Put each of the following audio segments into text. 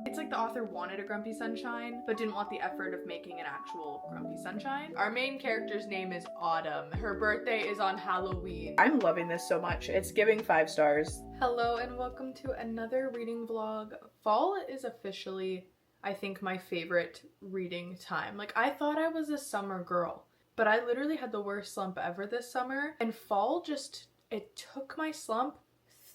It's like the author wanted a grumpy sunshine, but didn't want the effort of making an actual grumpy sunshine. Our main character's name is Autumn. Her birthday is on Halloween. I'm loving this so much. It's giving 5 stars. Hello and welcome to another reading vlog. Fall is officially, I think, my favorite reading time. Like, I thought I was a summer girl, but I literally had the worst slump ever this summer, and fall just, it took my slump,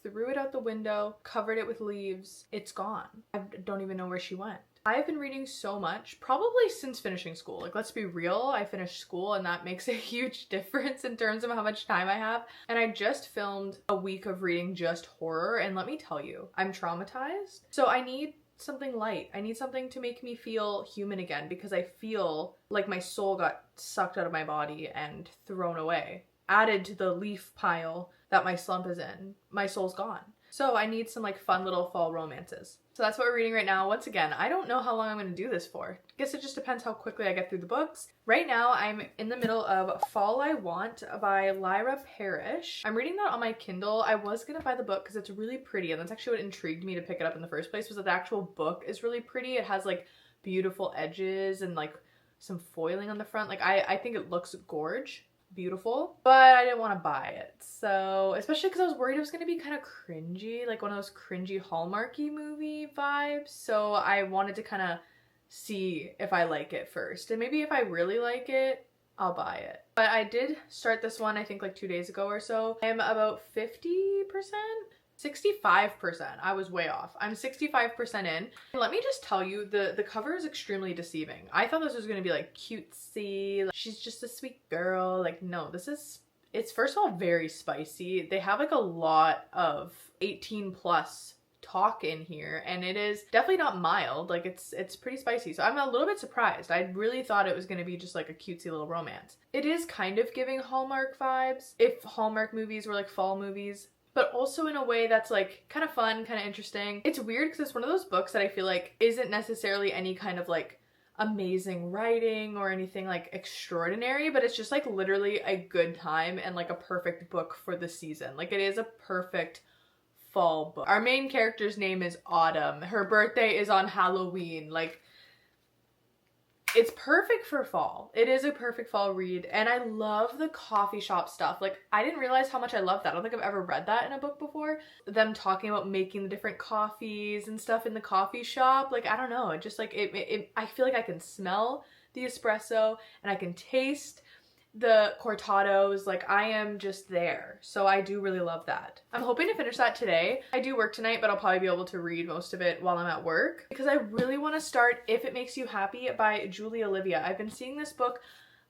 threw it out the window, covered it with leaves. It's gone. I don't even know where she went. I've been reading so much, probably since finishing school. Like, let's be real, I finished school and that makes a huge difference in terms of how much time I have. And I just filmed a week of reading just horror, and let me tell you, I'm traumatized. So I need something light. I need something to make me feel human again, because I feel like my soul got sucked out of my body and thrown away. Added to the leaf pile that my slump is in, my soul's gone. So I need some like fun little fall romances. So that's what we're reading right now. Once again, I don't know how long I'm going to do this for. I guess it just depends how quickly I get through the books. Right now I'm in the middle of Fall I Want by Lyra Parrish. I'm reading that on my Kindle. I was going to buy the book because it's really pretty, and that's actually what intrigued me to pick it up in the first place, was that the actual book is really pretty. It has like beautiful edges and like some foiling on the front. Like I think it looks gorge. Beautiful, but I didn't want to buy it. So, especially because I was worried it was going to be kind of cringy, like one of those cringy Hallmarky movie vibes. So I wanted to kind of see if I like it first, and maybe if I really like it, I'll buy it. But I did start this one, I think like 2 days ago or so. I'm about 50%, 65%. I was way off. I'm 65% in. Let me just tell you, the cover is extremely deceiving. I thought this was gonna be like cutesy, like, she's just a sweet girl. Like, no, it's first of all very spicy. They have like a lot of 18 plus talk in here, and it is definitely not mild. Like, it's pretty spicy. So I'm a little bit surprised. I really thought it was gonna be just like a cutesy little romance. It is kind of giving Hallmark vibes, if Hallmark movies were like fall movies, but also in a way that's like kind of fun, kind of interesting. It's weird because it's one of those books that I feel like isn't necessarily any kind of like amazing writing or anything like extraordinary, but it's just like literally a good time and like a perfect book for the season. Like, it is a perfect fall book. Our main character's name is Autumn. Her birthday is on Halloween. Like, it's perfect for fall. It is a perfect fall read, and I love the coffee shop stuff. Like, I didn't realize how much I love that. I don't think I've ever read that in a book before. Them talking about making the different coffees and stuff in the coffee shop. Like, I don't know. It just like, I feel like I can smell the espresso and I can taste the cortados. Like, I am just there. So I do really love that. I'm hoping to finish that today. I do work tonight, but I'll probably be able to read most of it while I'm at work, because I really want to start If It Makes You Happy by Julie Olivia. I've been seeing this book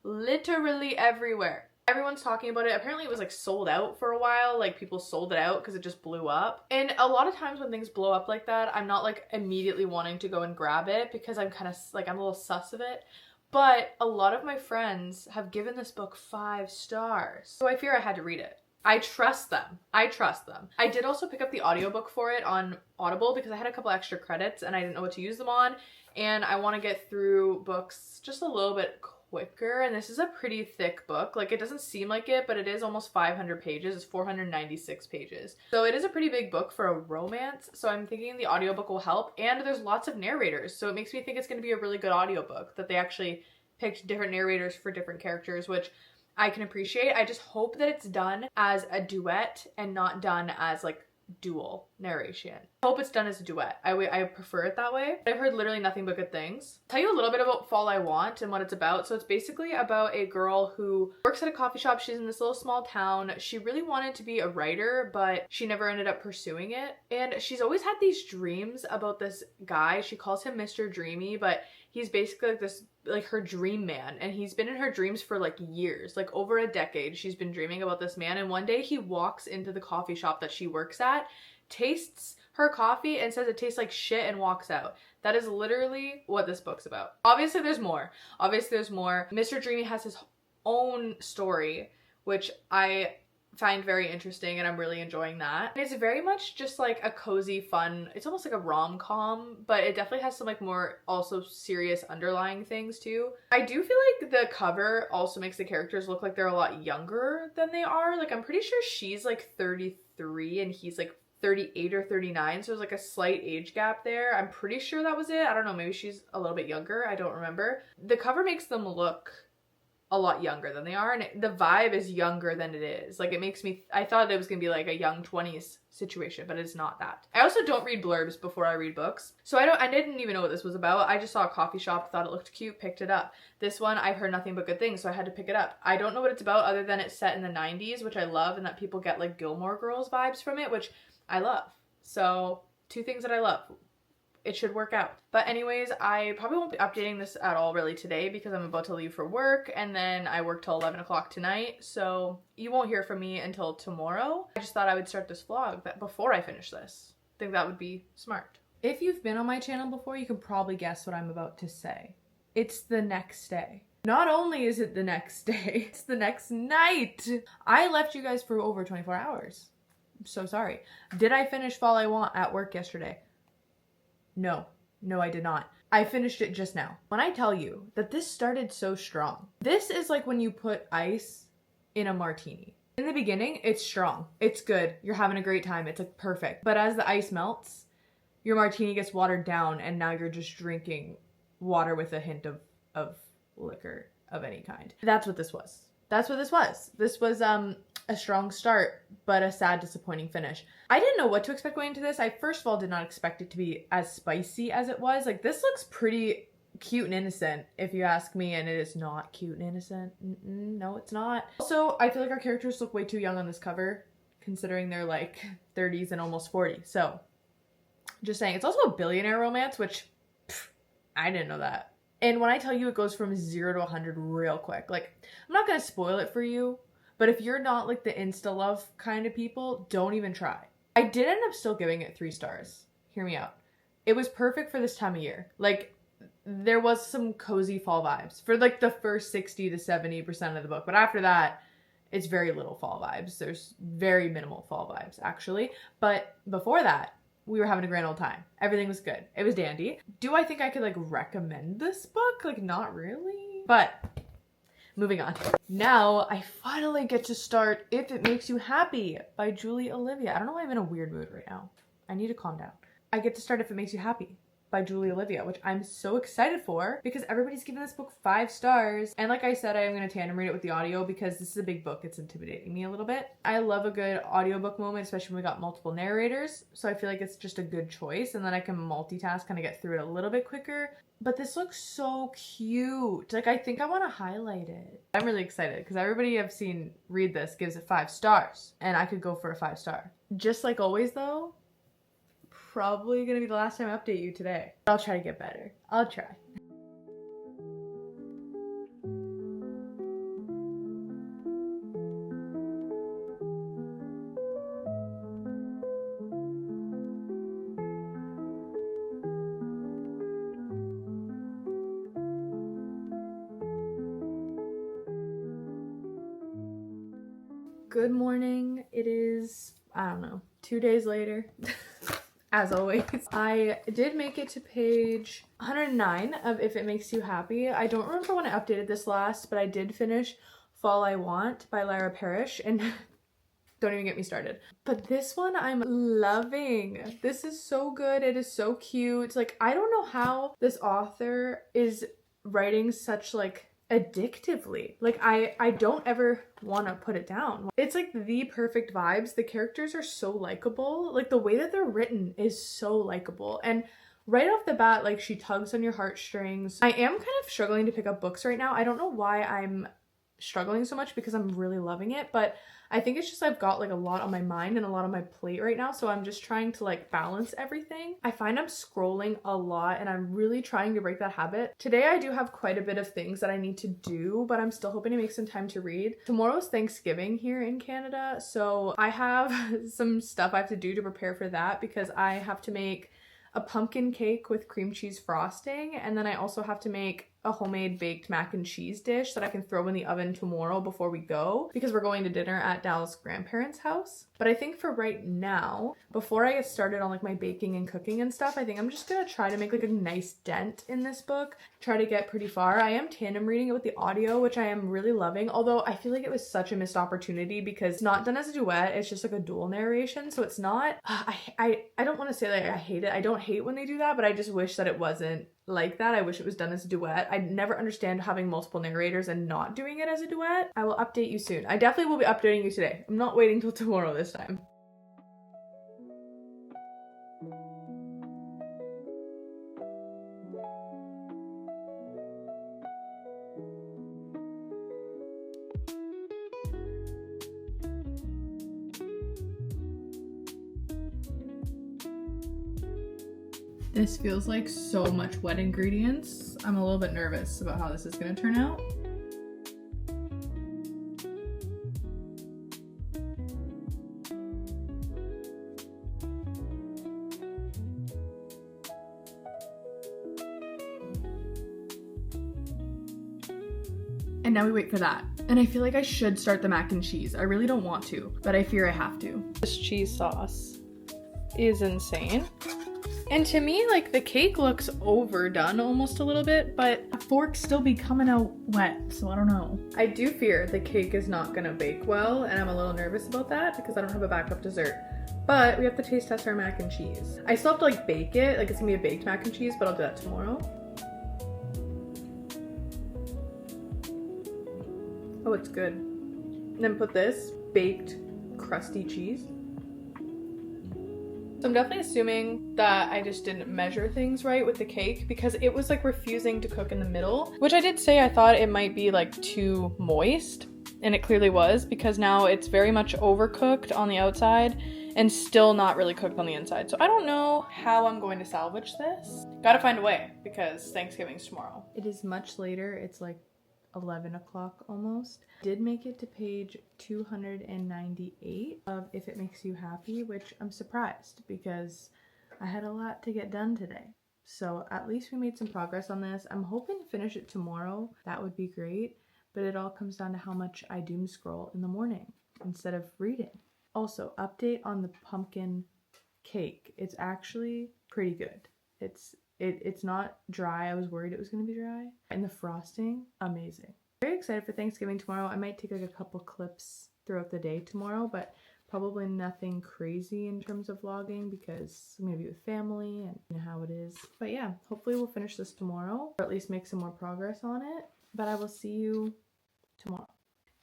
literally everywhere. Everyone's talking about it. Apparently it was like sold out for a while. Like, people sold it out because it just blew up. And a lot of times when things blow up like that, I'm not like immediately wanting to go and grab it, because I'm kind of like, I'm a little sus of it. But a lot of my friends have given this book 5 stars. So I fear I had to read it. I trust them. I trust them. I did also pick up the audiobook for it on Audible because I had a couple extra credits and I didn't know what to use them on. And I want to get through books just a little bit quicker. And this is a pretty thick book. Like, it doesn't seem like it, but it is almost 500 pages. It's 496 pages. So it is a pretty big book for a romance. So I'm thinking the audiobook will help. And there's lots of narrators. So it makes me think it's going to be a really good audiobook, that they actually picked different narrators for different characters, which I can appreciate. I just hope that it's done as a duet and not done as like dual narration. I hope it's done as a duet. I prefer it that way. I've heard literally nothing but good things. I'll tell you a little bit about Fall I Want and what it's about. So it's basically about a girl who works at a coffee shop. She's in this little small town. She really wanted to be a writer, but she never ended up pursuing it. And she's always had these dreams about this guy. She calls him Mr. Dreamy, but he's basically like this, like her dream man, and he's been in her dreams for like years, like over a decade. She's been dreaming about this man, and one day he walks into the coffee shop that she works at, tastes her coffee and says it tastes like shit, and walks out. That is literally what this book's about. Obviously there's more. Mr. Dreamy has his own story, which I find very interesting, and I'm really enjoying that. And it's very much just like a cozy, fun, it's almost like a rom-com, but it definitely has some like more also serious underlying things too. I do feel like the cover also makes the characters look like they're a lot younger than they are. Like, I'm pretty sure she's like 33 and he's like 38 or 39, so there's like a slight age gap there. I'm pretty sure that was it. I don't know, maybe she's a little bit younger. I don't remember. The cover makes them look a lot younger than they are, and the vibe is younger than it is. Like, it makes me, I thought it was gonna be like a young 20s situation, but it's not that. I also don't read blurbs before I read books, so I didn't even know what this was about. I just saw a coffee shop, thought it looked cute, picked it up. This one, I've heard nothing but good things, so I had to pick it up. I don't know what it's about other than it's set in the 90s, which I love, and that people get like Gilmore Girls vibes from it, which I love. So 2 things that I love. It should work out. But anyways, I probably won't be updating this at all really today because I'm about to leave for work, and then I work till 11 o'clock tonight, so you won't hear from me until tomorrow. I just thought I would start this vlog before I finish this. I think that would be smart. If you've been on my channel before, you can probably guess what I'm about to say. It's the next day. Not only is it the next day, it's the next night. I left you guys for over 24 hours. I'm so sorry. Did I finish Fall I Want at work yesterday? No, I did not. I finished it just now. When I tell you that this started so strong, this is like when you put ice in a martini. In the beginning, it's strong. It's good. You're having a great time. It's like perfect. But as the ice melts, your martini gets watered down, and now you're just drinking water with a hint of liquor of any kind. That's what this was. That's what this was. This was a strong start, but a sad, disappointing finish. I didn't know what to expect going into this. I first of all did not expect it to be as spicy as it was. Like, this looks pretty cute and innocent, if you ask me, and it is not cute and innocent. No, it's not. Also, I feel like our characters look way too young on this cover, considering they're like 30s and almost 40. So, just saying. It's also a billionaire romance, which, I didn't know that. And when I tell you it goes from 0 to 100 real quick, like, I'm not gonna spoil it for you, but if you're not like the insta love kind of people, don't even try. I did end up still giving it 3 stars. Hear me out. It was perfect for this time of year. Like, there was some cozy fall vibes for like the first 60 to 70% of the book, but after that, it's very little fall vibes. There's very minimal fall vibes, actually. But before that, we were having a grand old time. Everything was good. It was dandy. Do I think I could like recommend this book? Like, not really. But moving on. Now I finally get to start If It Makes You Happy by Julie Olivia. I don't know why I'm in a weird mood right now. I need to calm down. I get to start If It Makes You Happy by Julie Olivia, which I'm so excited for because everybody's giving this book 5 stars. And like I said, I am going to tandem read it with the audio because this is a big book. It's intimidating me a little bit. I love a good audiobook moment, especially when we got multiple narrators. So I feel like it's just a good choice, and then I can multitask, kind of get through it a little bit quicker. But this looks so cute. Like, I think I want to highlight it. I'm really excited because everybody I've seen read this gives it 5 stars, and I could go for a 5 star. Just like always though, probably gonna be the last time I update you today. I'll try to get better. I'll try. Good morning. It is, I don't know, 2 days later. As always, I did make it to page 109 of If It Makes You Happy. I don't remember when I updated this last, but I did finish Fall I Want by Lara Parrish, and don't even get me started. But this one I'm loving. This is so good. It is so cute. Like, I don't know how this author is writing such like addictively. Like, I don't ever want to put it down. It's like the perfect vibes. The characters are so likable. Like, the way that they're written is so likable, and right off the bat, like, she tugs on your heartstrings. I am kind of struggling to pick up books right now. I don't know why I'm struggling so much because I'm really loving it, but I think it's just I've got like a lot on my mind and a lot on my plate right now, so I'm just trying to like balance everything. I find I'm scrolling a lot and I'm really trying to break that habit. Today I do have quite a bit of things that I need to do, but I'm still hoping to make some time to read. Tomorrow's Thanksgiving here in Canada, so I have some stuff I have to do to prepare for that because I have to make a pumpkin cake with cream cheese frosting, and then I also have to make a homemade baked mac and cheese dish that I can throw in the oven tomorrow before we go, because we're going to dinner at Dallas' grandparents' house. But I think for right now, before I get started on like my baking and cooking and stuff, I think I'm just gonna try to make like a nice dent in this book, try to get pretty far. I am tandem reading it with the audio, which I am really loving, although I feel like it was such a missed opportunity because it's not done as a duet, it's just like a dual narration, so it's not, I don't want to say that I hate it. I don't hate when they do that, but I just wish that it wasn't like that. I wish it was done as a duet. I never understand having multiple narrators and not doing it as a duet. I will update you soon. I definitely will be updating you today. I'm not waiting till tomorrow this time. This feels like so much wet ingredients. I'm a little bit nervous about how this is gonna turn out. And now we wait for that. And I feel like I should start the mac and cheese. I really don't want to, but I fear I have to. This cheese sauce is insane. And to me, like, the cake looks overdone almost a little bit, but the fork's still be coming out wet, so I don't know. I do fear the cake is not gonna bake well, and I'm a little nervous about that because I don't have a backup dessert. But we have to taste test our mac and cheese. I still have to like bake it, like it's gonna be a baked mac and cheese, but I'll do that tomorrow. Oh, it's good. And then put this baked crusty cheese. So I'm definitely assuming that I just didn't measure things right with the cake because it was like refusing to cook in the middle, which I did say I thought it might be like too moist, and it clearly was because now it's very much overcooked on the outside and still not really cooked on the inside. So I don't know how I'm going to salvage this. Gotta find a way because Thanksgiving's tomorrow. It is much later. It's like 11 o'clock almost. Did make it to page 298 of If It Makes You Happy, which I'm surprised because I had a lot to get done today. So at least we made some progress on this. I'm hoping to finish it tomorrow. That would be great. But it all comes down to how much I doom scroll in the morning instead of reading. Also, update on the pumpkin cake. It's actually pretty good. It's not dry. I was worried it was going to be dry. And the frosting, amazing. Very excited for Thanksgiving tomorrow. I might take like a couple clips throughout the day tomorrow, but probably nothing crazy in terms of vlogging because I'm going to be with family and you know how it is. But yeah, hopefully we'll finish this tomorrow or at least make some more progress on it. But I will see you tomorrow.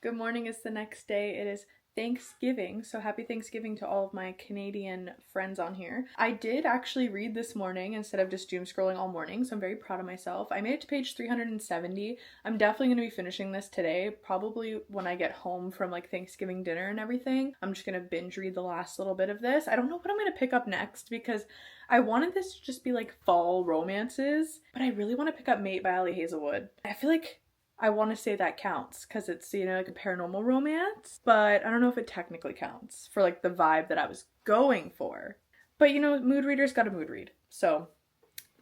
Good morning. It's the next day. It is Thanksgiving, so happy Thanksgiving to all of my Canadian friends on here. I did actually read this morning instead of just doom scrolling all morning, so I'm very proud of myself. I made it to page 370. I'm definitely going to be finishing this today, probably when I get home from like Thanksgiving dinner and everything. I'm just going to binge read the last little bit of this. I don't know what I'm going to pick up next because I wanted this to just be like fall romances, but I really want to pick up Mate by Ali Hazelwood. I feel like I want to say that counts because it's, you know, like a paranormal romance, but I don't know if it technically counts for like the vibe that I was going for. But you know, mood readers got a mood read, so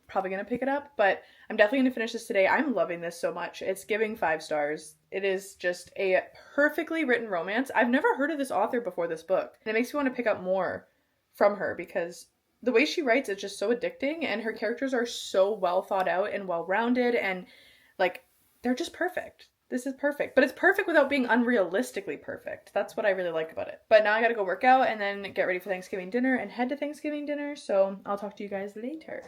probably gonna pick it up, but I'm definitely gonna finish this today. I'm loving this so much. It's giving 5 stars. It is just a perfectly written romance. I've never heard of this author before this book, and it makes me want to pick up more from her because the way she writes is just so addicting, and her characters are so well thought out and well rounded, and like they're just perfect. This is perfect, but it's perfect without being unrealistically perfect. That's what I really like about it. But now I gotta go work out and then get ready for Thanksgiving dinner and head to Thanksgiving dinner. So I'll talk to you guys later.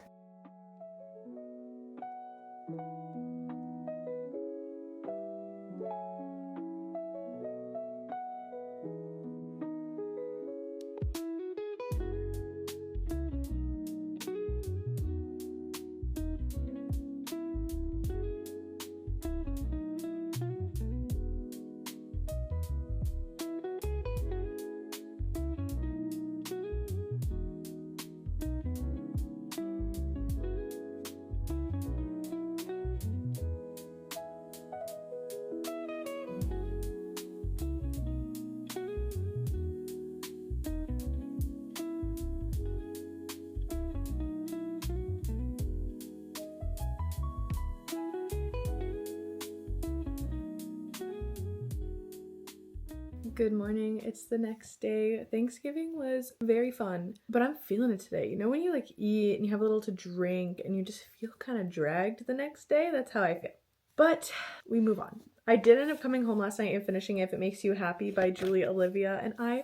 Good morning. It's the next day. Thanksgiving was very fun, but I'm feeling it today. You know when you like eat and you have a little to drink and you just feel kind of dragged the next day? That's how I feel. But we move on. I did end up coming home last night and finishing If It Makes You Happy by Julie Olivia, and I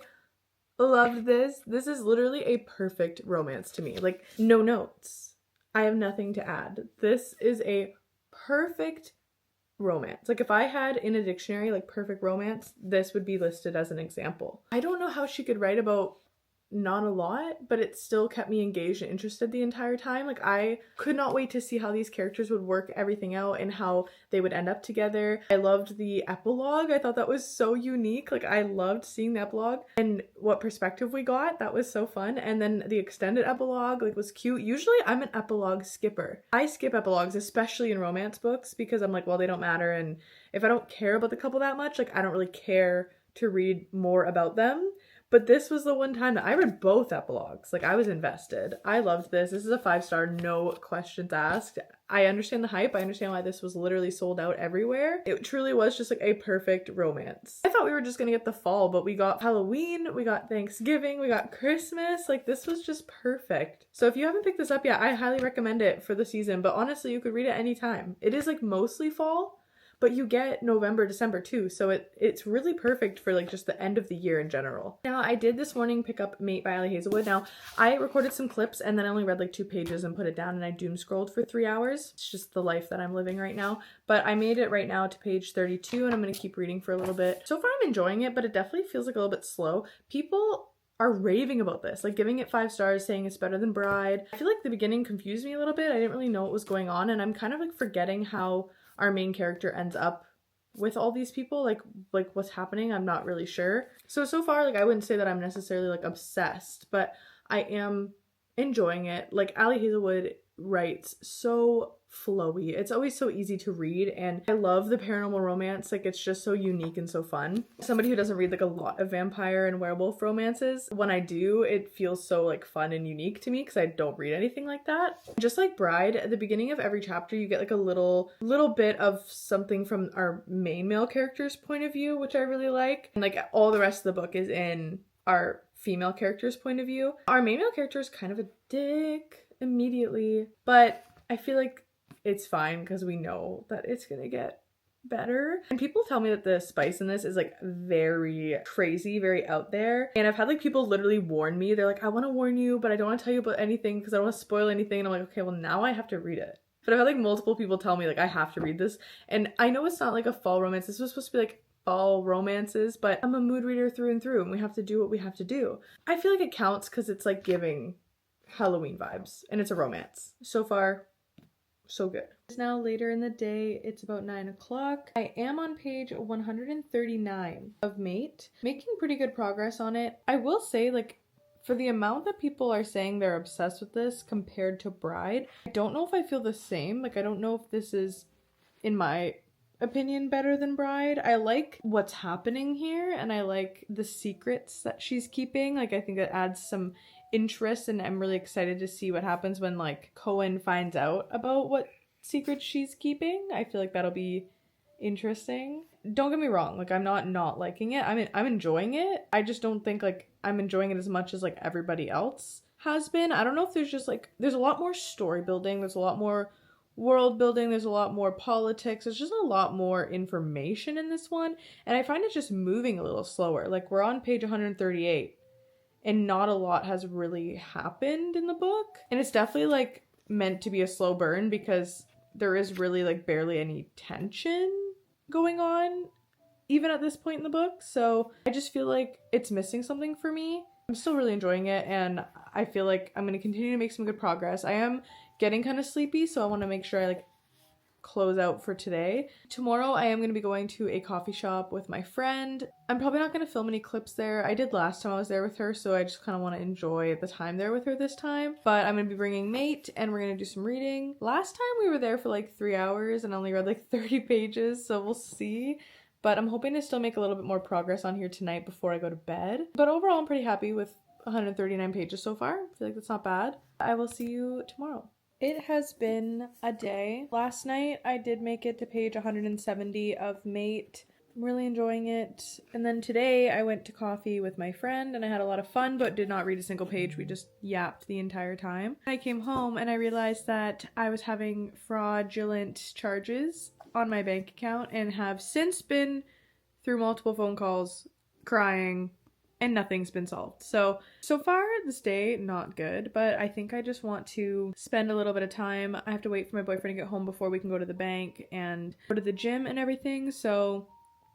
loved this. This is literally a perfect romance to me. Like, no notes. I have nothing to add. This is a perfect romance. Like, if I had in a dictionary like perfect romance, this would be listed as an example. I don't know how she could write about not a lot, but it still kept me engaged and interested the entire time. Like, I could not wait to see how these characters would work everything out and how they would end up together. I loved the epilogue. I thought that was so unique. Like, I loved seeing the epilogue and what perspective we got. That was so fun. And then the extended epilogue like was cute. Usually I'm an epilogue skipper. I skip epilogues, especially in romance books, because I'm like, well, they don't matter, and if I don't care about the couple that much, like, I don't really care to read more about them. But this was the one time that I read both epilogues. Like, I was invested. I loved this. This is a 5-star, no questions asked. I understand the hype. I understand why this was literally sold out everywhere. It truly was just like a perfect romance. I thought we were just gonna get the fall, but we got Halloween, we got Thanksgiving, we got Christmas. Like, this was just perfect. So if you haven't picked this up yet, I highly recommend it for the season. But honestly, you could read it anytime. It is like mostly fall, but you get November, December too, so it's really perfect for like just the end of the year in general. Now, I did this morning pick up Mate by Ali Hazelwood. Now, I recorded some clips and then I only read like 2 pages and put it down, and I doom scrolled for 3 hours. It's just the life that I'm living right now. But I made it right now to page 32, and I'm gonna keep reading for a little bit. So far I'm enjoying it, but it definitely feels like a little bit slow. People are raving about this, like giving it 5 stars, saying it's better than Bride. I feel like the beginning confused me a little bit. I didn't really know what was going on, and I'm kind of like forgetting how our main character ends up with all these people, like what's happening. I'm not really sure. So far, like, I wouldn't say that I'm necessarily like obsessed, but I am enjoying it. Like, Ali Hazelwood writes so flowy. It's always so easy to read, and I love the paranormal romance. Like, it's just so unique and so fun. Somebody who doesn't read like a lot of vampire and werewolf romances, when I do, it feels so like fun and unique to me because I don't read anything like that. Just like Bride, at the beginning of every chapter you get like a little bit of something from our main male character's point of view, which I really like, and like all the rest of the book is in our female character's point of view. Our main male character is kind of a dick immediately, but I feel like it's fine because we know that it's gonna get better. And people tell me that the spice in this is like very crazy, very out there. And I've had like people literally warn me. They're like, I want to warn you, but I don't want to tell you about anything because I don't want to spoil anything. And I'm like, okay, well, now I have to read it. But I've had like multiple people tell me like I have to read this. And I know it's not like a fall romance. This was supposed to be like fall romances, but I'm a mood reader through and through, and we have to do what we have to do. I feel like it counts because it's like giving Halloween vibes, and it's a romance. So far, so good. It's now later in the day. It's about 9 o'clock. I am on page 139 of Mate, making pretty good progress on it. I will say, like, for the amount that people are saying they're obsessed with this compared to Bride, I don't know if I feel the same. Like, I don't know if this is, in my opinion, better than Bride. I like what's happening here, and I like the secrets that she's keeping. Like, I think it adds some interest, and I'm really excited to see what happens when like Cohen finds out about what secrets she's keeping. I feel like that'll be interesting. Don't get me wrong, like, I'm not liking it. I'm enjoying it. I just don't think like I'm enjoying it as much as like everybody else has been. I don't know if there's just like there's a lot more story building, there's a lot more world building, there's a lot more politics, there's just a lot more information in this one, and I find it just moving a little slower. Like, we're on page 138 and not a lot has really happened in the book. And it's definitely like meant to be a slow burn because there is really like barely any tension going on even at this point in the book. So I just feel like it's missing something for me. I'm still really enjoying it, and I feel like I'm going to continue to make some good progress. I am getting kind of sleepy, so I want to make sure I like close out for today. Tomorrow I am going to be going to a coffee shop with my friend. I'm probably not going to film any clips there. I did last time I was there with her, so I just kind of want to enjoy the time there with her this time. But I'm going to be bringing Mate, and we're going to do some reading. Last time we were there for like 3 hours and only read like 30 pages, so we'll see. But I'm hoping to still make a little bit more progress on here tonight before I go to bed. But overall, I'm pretty happy with 139 pages so far. I feel like that's not bad. I will see you tomorrow. It has been a day. Last night I did make it to page 170 of Mate. I'm really enjoying it. And then today I went to coffee with my friend and I had a lot of fun but did not read a single page. We just yapped the entire time. I came home and I realized that I was having fraudulent charges on my bank account and have since been through multiple phone calls, crying, and nothing's been solved. So far this day, not good, but I think I just want to spend a little bit of time. I have to wait for my boyfriend to get home before we can go to the bank and go to the gym and everything, so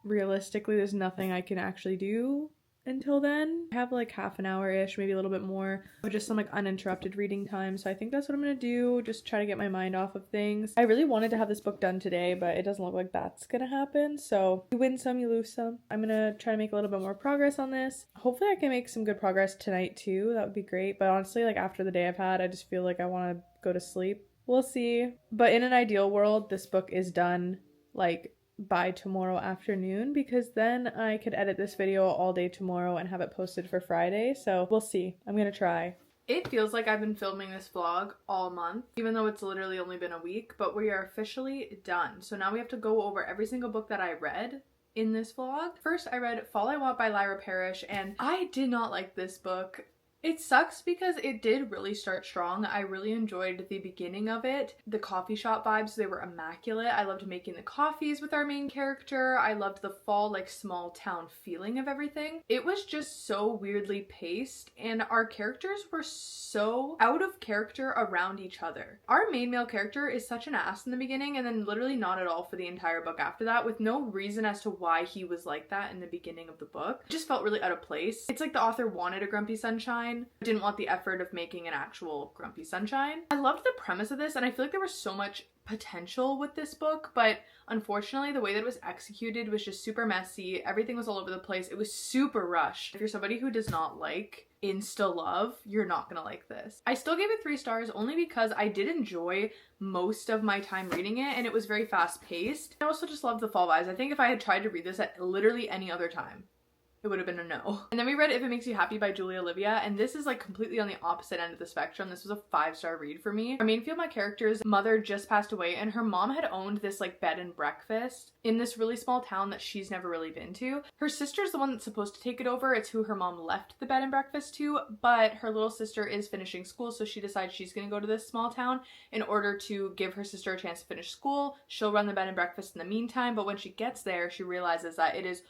realistically there's nothing I can actually do until then. I have like half an hour-ish, maybe a little bit more, of just some like uninterrupted reading time, so I think that's what I'm gonna do, just try to get my mind off of things. I really wanted to have this book done today, but it doesn't look like that's gonna happen, so you win some, you lose some. I'm gonna try to make a little bit more progress on this. Hopefully I can make some good progress tonight too, that would be great, but honestly, like after the day I've had, I just feel like I want to go to sleep. We'll see. But in an ideal world, this book is done like by tomorrow afternoon, because then I could edit this video all day tomorrow and have it posted for Friday, so we'll see. I'm gonna try. It feels like I've been filming this vlog all month, even though it's literally only been a week, but we are officially done. So now we have to go over every single book that I read in this vlog. First, I read Fall I Want by Lyra Parrish, and I did not like this book. It sucks because it did really start strong. I really enjoyed the beginning of it. The coffee shop vibes, they were immaculate. I loved making the coffees with our main character. I loved the fall, like, small town feeling of everything. It was just so weirdly paced, and our characters were so out of character around each other. Our main male character is such an ass in the beginning, and then literally not at all for the entire book after that, with no reason as to why he was like that in the beginning of the book. It just felt really out of place. It's like the author wanted a grumpy sunshine, didn't want the effort of making an actual grumpy sunshine. I loved the premise of this, and I feel like there was so much potential with this book, but unfortunately the way that it was executed was just super messy. Everything was all over the place. It was super rushed. If you're somebody who does not like insta love, you're not gonna like this. I still gave it 3 stars only because I did enjoy most of my time reading it, and it was very fast paced. I also just loved the fall vibes. I think if I had tried to read this at literally any other time, it would have been a no. And then we read If It Makes You Happy by Julia Olivia, and this is like completely on the opposite end of the spectrum. This was a 5-star read for me. Our main female character's mother just passed away, and her mom had owned this like bed and breakfast in this really small town that she's never really been to. Her sister's the one that's supposed to take it over. It's who her mom left the bed and breakfast to, but her little sister is finishing school, so she decides she's gonna go to this small town in order to give her sister a chance to finish school. She'll run the bed and breakfast in the meantime, but when she gets there, she realizes that it is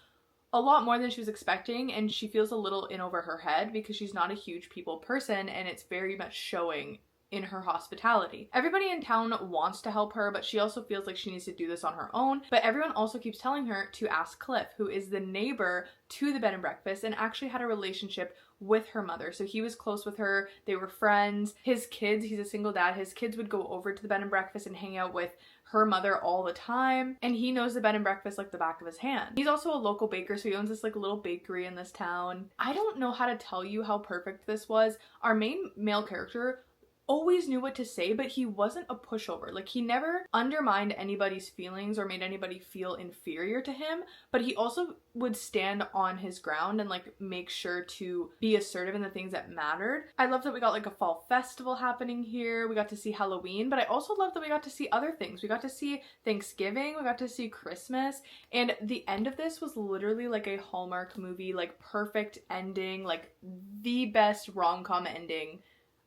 a lot more than she was expecting, and she feels a little in over her head because she's not a huge people person, and it's very much showing in her hospitality. Everybody in town wants to help her, but she also feels like she needs to do this on her own. But everyone also keeps telling her to ask Cliff, who is the neighbor to the bed and breakfast and actually had a relationship with her mother. So he was close with her, they were friends. His kids, he's a single dad, his kids would go over to the bed and breakfast and hang out with her mother all the time, and he knows the bed and breakfast like the back of his hand. He's also a local baker, so he owns this like little bakery in this town. I don't know how to tell you how perfect this was. Our main male character always knew what to say, but he wasn't a pushover. Like, he never undermined anybody's feelings or made anybody feel inferior to him, but he also would stand on his ground and like make sure to be assertive in the things that mattered. I love that we got like a fall festival happening here. We got to see Halloween, but I also love that we got to see other things. We got to see Thanksgiving, we got to see Christmas, and the end of this was literally like a Hallmark movie, like perfect ending, like the best rom-com ending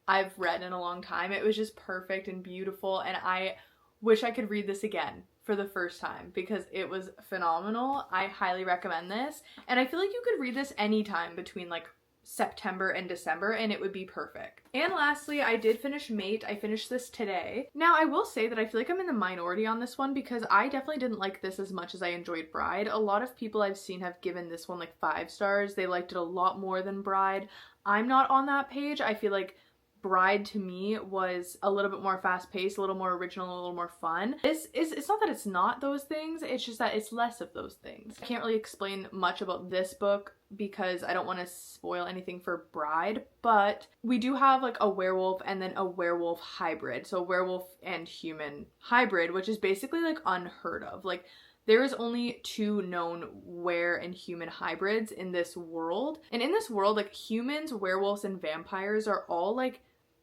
I've read in a long time. It was just perfect and beautiful, and I wish I could read this again for the first time because it was phenomenal. I highly recommend this, and I feel like you could read this anytime between like September and December and it would be perfect. And lastly, I did finish Mate. I finished this today. Now, I will say that I feel like I'm in the minority on this one because I definitely didn't like this as much as I enjoyed Bride. A lot of people I've seen have given this one like 5 stars. They liked it a lot more than Bride. I'm not on that page. I feel like Bride to me was a little bit more fast-paced, a little more original, a little more fun. It's not that it's not those things, it's just that it's less of those things. I can't really explain much about this book because I don't want to spoil anything for Bride, but we do have like a werewolf and then a werewolf hybrid. So a werewolf and human hybrid, which is basically like unheard of. Like, there is only 2 known were and human hybrids in this world. And in this world, like, humans, werewolves, and vampires are all like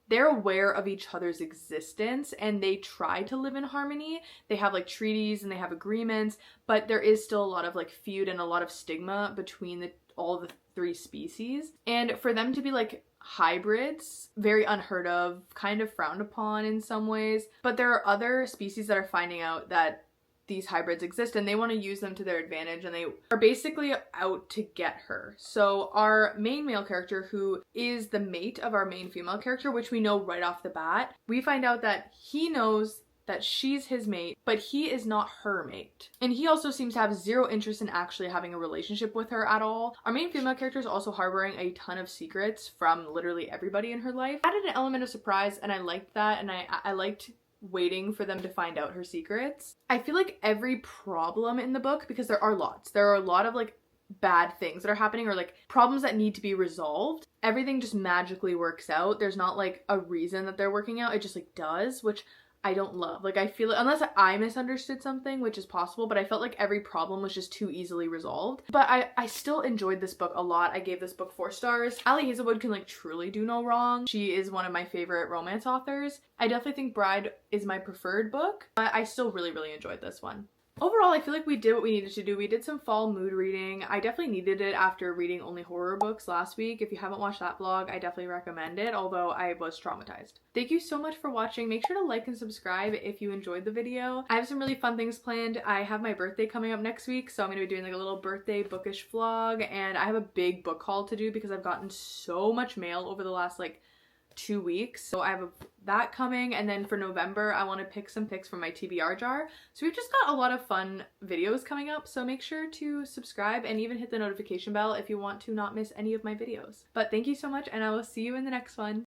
they're aware of each other's existence and they try to live in harmony. They have like treaties and they have agreements, but there is still a lot of like feud and a lot of stigma between all the three species. And for them to be like hybrids, very unheard of, kind of frowned upon in some ways. But there are other species that are finding out that these hybrids exist and they want to use them to their advantage, and they are basically out to get her. So our main male character, who is the mate of our main female character, which we know right off the bat, we find out that he knows that she's his mate, but he is not her mate. And he also seems to have zero interest in actually having a relationship with her at all. Our main female character is also harboring a ton of secrets from literally everybody in her life. Added an element of surprise, and I liked that, and I liked waiting for them to find out her secrets. I feel like every problem in the book, because there are lots, there are a lot of like bad things that are happening or like problems that need to be resolved, everything just magically works out. There's not like a reason that they're working out, it just like does, which I don't love. Like I feel, unless I misunderstood something, which is possible, but I felt like every problem was just too easily resolved. But I still enjoyed this book a lot. I gave this book 4 stars. Ali Hazelwood can like truly do no wrong. She is one of my favorite romance authors. I definitely think Bride is my preferred book, but I still really, really enjoyed this one. Overall, I feel like we did what we needed to do. We did some fall mood reading. I definitely needed it after reading only horror books last week. If you haven't watched that vlog, I definitely recommend it, although I was traumatized. Thank you so much for watching. Make sure to like and subscribe if you enjoyed the video. I have some really fun things planned. I have my birthday coming up next week, so I'm going to be doing like a little birthday bookish vlog, and I have a big book haul to do because I've gotten so much mail over the last like 2 weeks. So I have that coming, and then for November I want to pick some picks from my TBR jar. So we've just got a lot of fun videos coming up, so make sure to subscribe and even hit the notification bell if you want to not miss any of my videos. But thank you so much, and I will see you in the next one.